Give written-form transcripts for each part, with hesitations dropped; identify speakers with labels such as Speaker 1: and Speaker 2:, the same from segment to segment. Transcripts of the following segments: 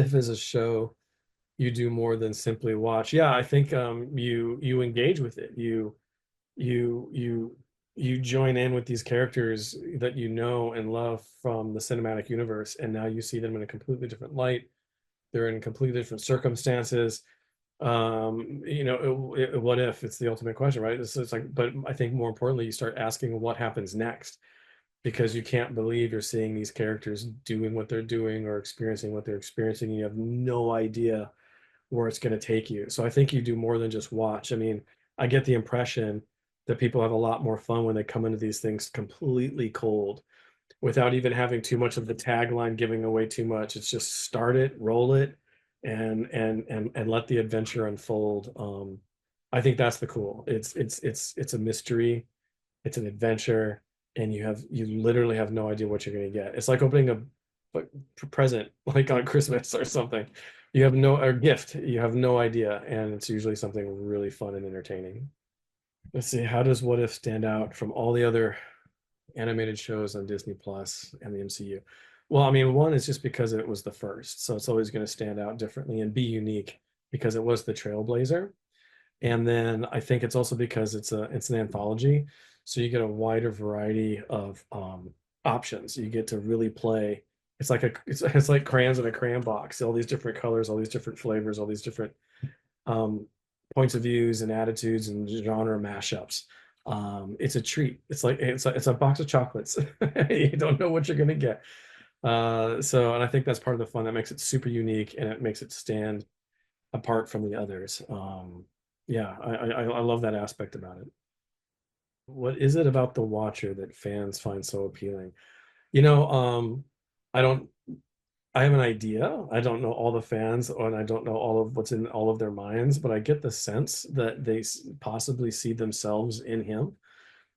Speaker 1: If as a show you do more than simply watch, yeah, I think you engage with it. You you you join in with these characters that you know and love from the cinematic universe, and now you see them in a completely different light. They're in completely different circumstances. What if it's the ultimate question, right? It's like, but I think more importantly, you start asking what happens next, because you can't believe you're seeing these characters doing what they're doing or experiencing what they're experiencing. And you have no idea where it's going to take you. So I think you do more than just watch. I mean, I get the impression that people have a lot more fun when they come into these things completely cold, without even having too much of the tagline giving away too much. It's just start it, roll it, and let the adventure unfold. I think that's the cool. It's a mystery, it's an adventure, and you literally have no idea what you're going to get. It's like opening a like present like on Christmas or something. You have no or gift, you have no idea, and it's usually something really fun and entertaining. Let's see, how does What If stand out from all the other animated shows on Disney Plus and the MCU? Well, I mean, one is just because it was the first, so it's always going to stand out differently and be unique because it was the trailblazer. And then I think it's also because it's an anthology, so you get a wider variety of options. You get to really play. It's like crayons in a crayon box. All these different colors, all these different flavors, all these different um, points of views and attitudes and genre mashups. It's a treat. It's a box of chocolates. You don't know what you're gonna get. And I think that's part of the fun that makes it super unique and it makes it stand apart from the others. Yeah, I love that aspect about it. What is it about The Watcher that fans find so appealing? You know, I don't I have an idea. I don't know all the fans, and I don't know all of what's in all of their minds, but I get the sense that they possibly see themselves in him.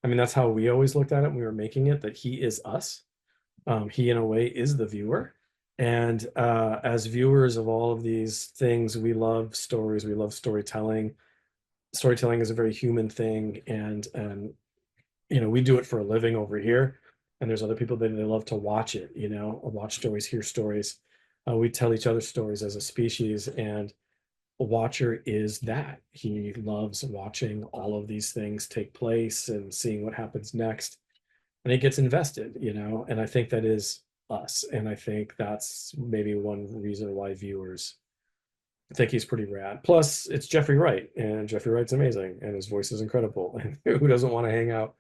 Speaker 1: I mean, that's how we always looked at it when we were making it, that he is us. He, in a way, is the viewer. And as viewers of all of these things, we love stories, we love storytelling. Storytelling is a very human thing, and we do it for a living over here, and there's other people that they love to watch it, watch stories, hear stories. We tell each other stories as a species, and a watcher is that. He loves watching all of these things take place and seeing what happens next, and he gets invested, and I think that is us, and I think that's maybe one reason why viewers think he's pretty rad. Plus, it's Jeffrey Wright, and Jeffrey Wright's amazing, and his voice is incredible. And who doesn't want to hang out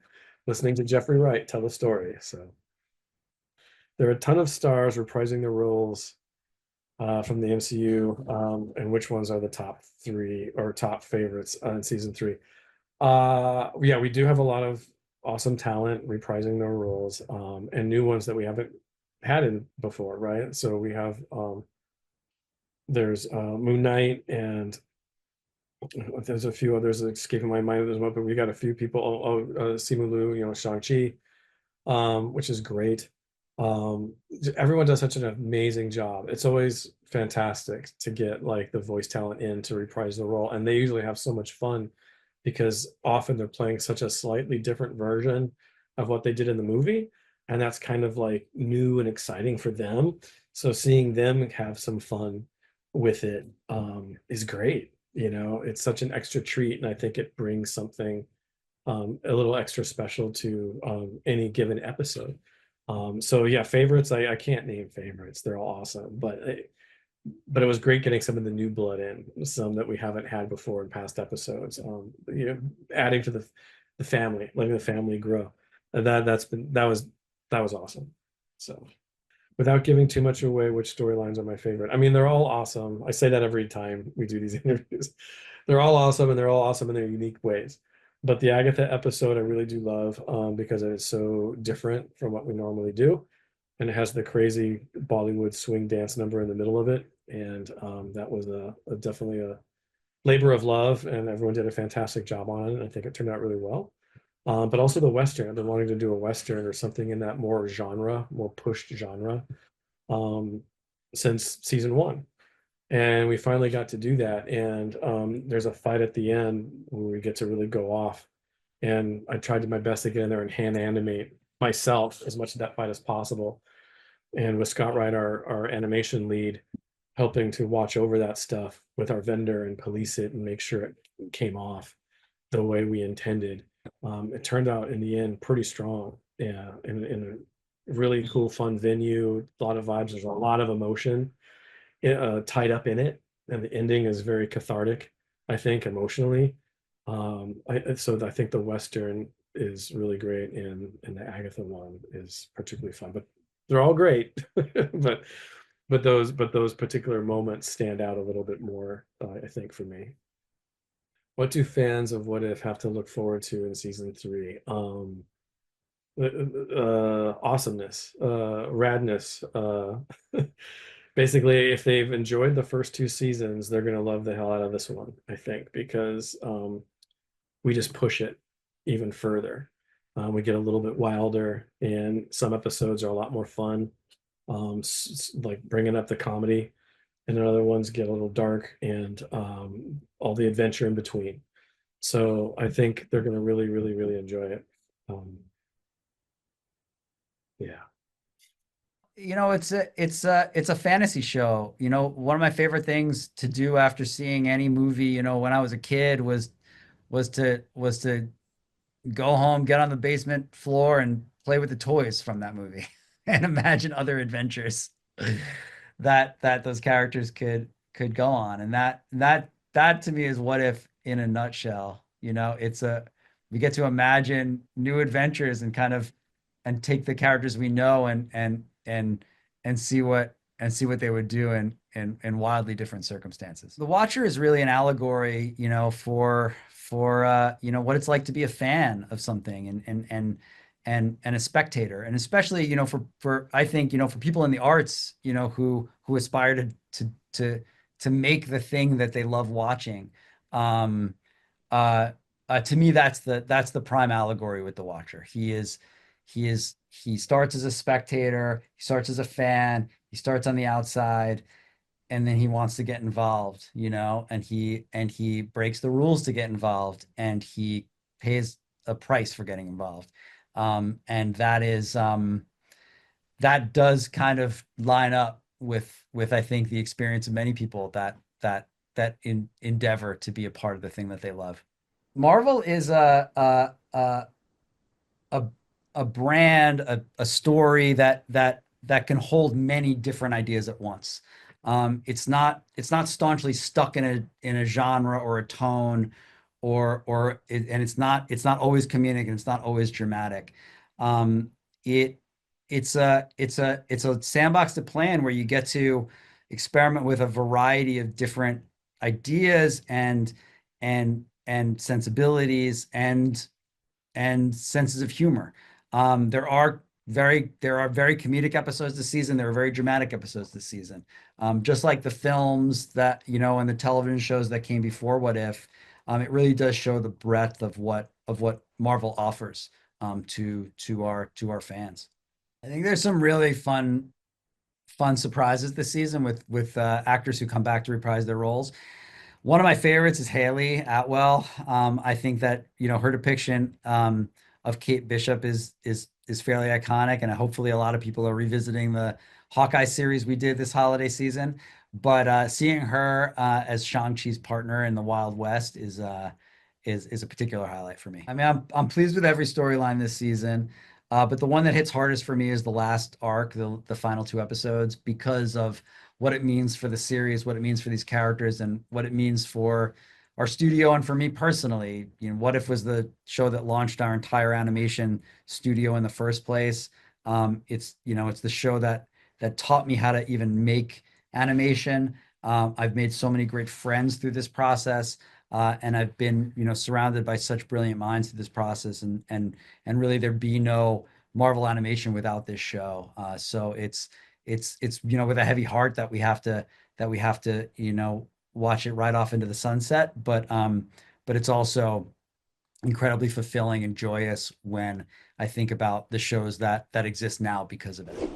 Speaker 1: listening to Jeffrey Wright tell a story? So there are a ton of stars reprising their roles from the MCU, and which ones are the top three or top favorites in season three? Yeah, we do have a lot of awesome talent reprising their roles, and new ones that we haven't had in before, right? So we have there's Moon Knight, and there's a few others escaping my mind at this moment, but we got a few people. Simu Liu, Shang-Chi, which is great. Um, Everyone does such an amazing job. It's always fantastic to get like the voice talent in to reprise the role, and they usually have so much fun because often they're playing such a slightly different version of what they did in the movie, and that's kind of like new and exciting for them. So seeing them have some fun with it is great. It's such an extra treat, and I think it brings something a little extra special to any given episode. So yeah, favorites. I can't name favorites. They're all awesome, but it was great getting some of the new blood in, some that we haven't had before in past episodes. Adding to the family, letting the family grow. And that was awesome. So without giving too much away, which storylines are my favorite? I mean, they're all awesome. I say that every time we do these interviews. They're all awesome, and they're all awesome in their unique ways. But the Agatha episode I really do love because it is so different from what we normally do, and it has the crazy Bollywood swing dance number in the middle of it, and that was definitely a labor of love, and everyone did a fantastic job on it. I think it turned out really well. But also the Western. I've been wanting to do a Western or something in that more pushed genre, um, since season one. And we finally got to do that. And there's a fight at the end where we get to really go off. And I tried my best to get in there and hand animate myself as much of that fight as possible. And with Scott Wright, our animation lead, helping to watch over that stuff with our vendor and police it and make sure it came off the way we intended. It turned out in the end pretty strong. Yeah, in a really cool, fun venue, a lot of vibes. There's a lot of emotion tied up in it, and the ending is very cathartic, I think, emotionally. So I think the Western is really great, and the Agatha one is particularly fun. But they're all great, but those particular moments stand out a little bit more, I think, for me. What do fans of What If have to look forward to in season three? Awesomeness, radness. Basically, if they've enjoyed the first two seasons, they're gonna love the hell out of this one, I think, because we just push it even further. We get a little bit wilder, and some episodes are a lot more fun, like bringing up the comedy, and then other ones get a little dark, and all the adventure in between. So I think they're gonna really, really, really enjoy it. Um, yeah.
Speaker 2: It's a fantasy show. One of my favorite things to do after seeing any movie, when I was a kid was to go home, get on the basement floor and play with the toys from that movie and imagine other adventures that those characters could go on. And that to me is What If in a nutshell. We get to imagine new adventures and kind of and take the characters we know and see what they would do in wildly different circumstances. The Watcher is really an allegory, for what it's like to be a fan of something and a spectator, and especially for I think for people in the arts, who aspire to make the thing that they love watching. Um, uh, to me, that's the prime allegory with the Watcher. He starts as a spectator, he starts as a fan, he starts on the outside, and then he wants to get involved, and he breaks the rules to get involved, and he pays a price for getting involved. And that does kind of line up with I think the experience of many people that endeavor to be a part of the thing that they love. Marvel is a a brand, a story that can hold many different ideas at once. It's not staunchly stuck in a genre or a tone, and it's not always comedic and it's not always dramatic. Um, it it's a sandbox to plan where you get to experiment with a variety of different ideas and sensibilities and senses of humor. There are very comedic episodes this season. There are very dramatic episodes this season. Just like the films and the television shows that came before What If, it really does show the breadth of what Marvel offers to our fans. I think there's some really fun surprises this season with actors who come back to reprise their roles. One of my favorites is Haley Atwell. I think that her depiction of Kate Bishop is fairly iconic, and hopefully a lot of people are revisiting the Hawkeye series we did this holiday season. But seeing her as Shang-Chi's partner in the Wild West is a particular highlight for me. I mean, I'm pleased with every storyline this season, but the one that hits hardest for me is the last arc, the final two episodes, because of what it means for the series, what it means for these characters, and what it means for our studio and for me personally. What If was the show that launched our entire animation studio in the first place. It's the show that taught me how to even make animation. I've made so many great friends through this process, and I've been surrounded by such brilliant minds through this process, and really there'd be no Marvel animation without this show. So it's with a heavy heart that we have to watch it right off into the sunset, but it's also incredibly fulfilling and joyous when I think about the shows that exist now because of it.